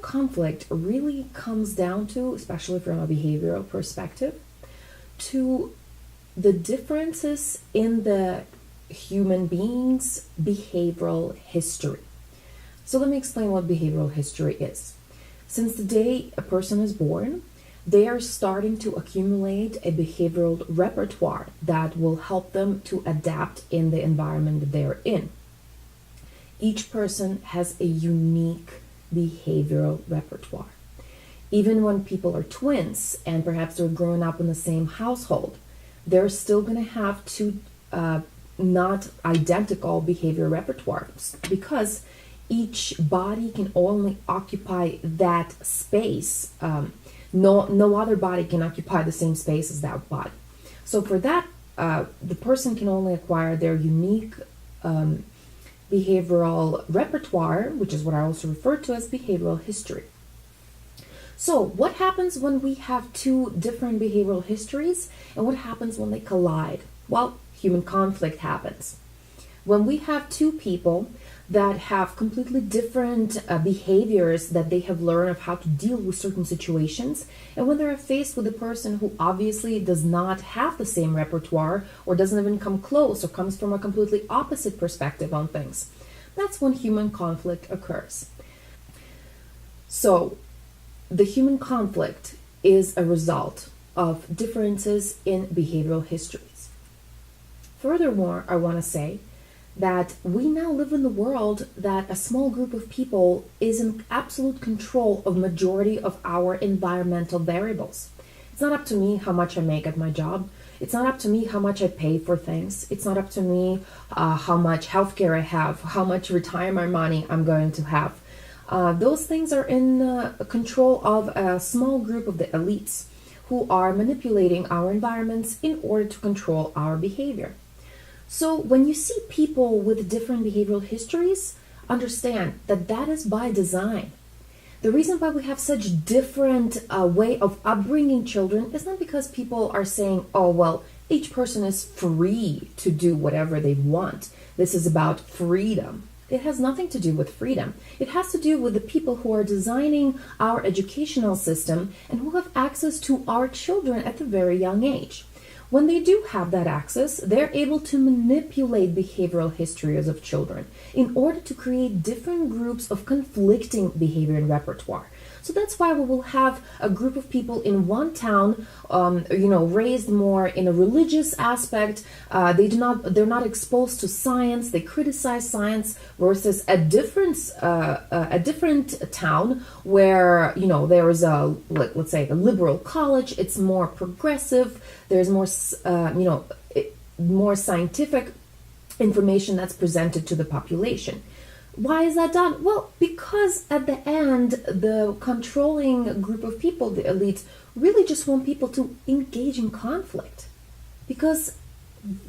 conflict really comes down to, especially from a behavioral perspective, to the differences in the human being's behavioral history. So let me explain what behavioral history is. Since the day a person is born, they are starting to accumulate a behavioral repertoire that will help them to adapt in the environment that they're in. Each person has a unique behavioral repertoire. Even when people are twins and perhaps they're growing up in the same household, they're still going to have two not identical behavior repertoires because each body can only occupy that space. No other body can occupy the same space as that body. So for that, the person can only acquire their unique behavioral repertoire, which is what I also refer to as behavioral history. So what happens when we have two different behavioral histories, and what happens when they collide? Well, human conflict happens. When we have two people that have completely different behaviors that they have learned of how to deal with certain situations, and when they're faced with a person who obviously does not have the same repertoire or doesn't even come close or comes from a completely opposite perspective on things, that's when human conflict occurs. So the human conflict is a result of differences in behavioral histories. Furthermore, I want to say that we now live in the world that a small group of people is in absolute control of majority of our environmental variables. It's not up to me how much I make at my job. It's not up to me how much I pay for things. It's not up to me how much healthcare I have, how much retirement money I'm going to have. Those things are in control of a small group of the elites who are manipulating our environments in order to control our behavior. So when you see people with different behavioral histories, understand that that is by design. The reason why we have such different way of upbringing children is not because people are saying, oh, well, each person is free to do whatever they want. This is about freedom. It has nothing to do with freedom. It has to do with the people who are designing our educational system and who have access to our children at a very young age. When they do have that access, they're able to manipulate behavioral histories of children in order to create different groups of conflicting behavior and repertoire. So that's why we will have a group of people in one town, raised more in a religious aspect. They're not exposed to science. They criticize science, versus a different town where there is let's say a liberal college. It's more progressive. There's more scientific information that's presented to the population. Why is that done? Well, because at the end, the controlling group of people, the elites, really just want people to engage in conflict. Because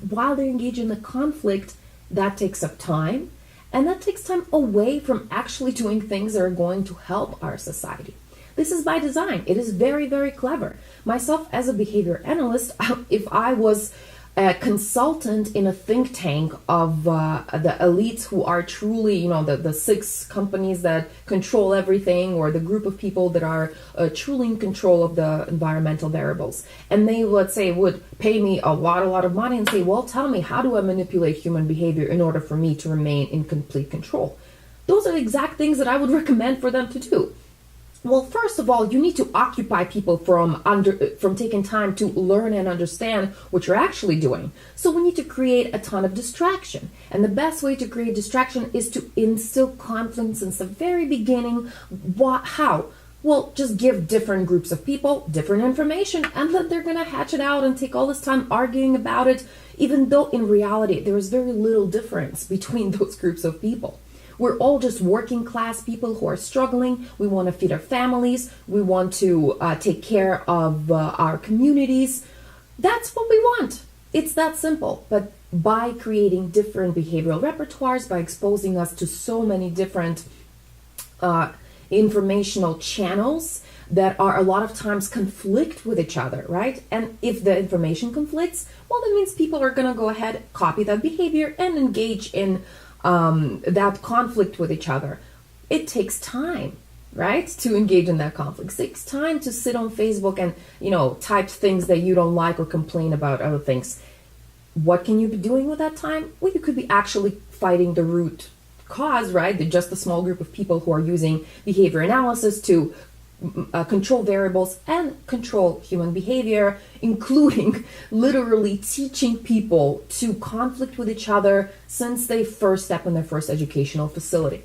while they engage in the conflict, that takes up time, and that takes time away from actually doing things that are going to help our society. This is by design. It is very, very clever. Myself, as a behavior analyst, if I was a consultant in a think tank of the elites who are truly, the 6 companies that control everything, or the group of people that are truly in control of the environmental variables. And they, let's say, would pay me a lot of money and say, well, tell me, how do I manipulate human behavior in order for me to remain in complete control? Those are the exact things that I would recommend for them to do. Well, first of all, you need to occupy people from taking time to learn and understand what you're actually doing. So we need to create a ton of distraction. And the best way to create distraction is to instill confidence since the very beginning. How? Well, just give different groups of people different information, and then they're going to hatch it out and take all this time arguing about it, even though in reality there is very little difference between those groups of people. We're all just working class people who are struggling. We want to feed our families. We want to take care of our communities. That's what we want. It's that simple. But by creating different behavioral repertoires, by exposing us to so many different informational channels that are a lot of times conflict with each other, right? And if the information conflicts, well, that means people are going to go ahead, copy that behavior, and engage in that conflict with each other. It takes time. right? To engage in that conflict. It takes time to sit on Facebook and, type things that you don't like or complain about other things. What can you be doing with that time? Well, you could be actually fighting the root cause, right? Just a small group of people who are using behavior analysis to control variables and control human behavior, including literally teaching people to conflict with each other since they first step in their first educational facility.